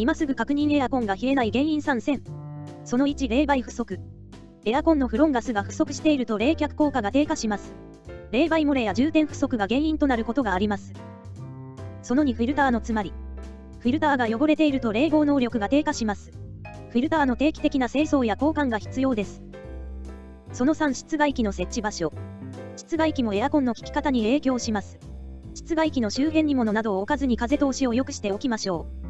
今すぐ確認。エアコンが冷えない原因3選。その1、冷媒不足。エアコンのフロンガスが不足していると冷却効果が低下します。冷媒漏れや充填不足が原因となることがあります。その2、フィルターの詰まり。フィルターが汚れていると冷房能力が低下します。フィルターの定期的な清掃や交換が必要です。その3、室外機の設置場所。室外機もエアコンの効き方に影響します。室外機の周辺に物などを置かずに風通しを良くしておきましょう。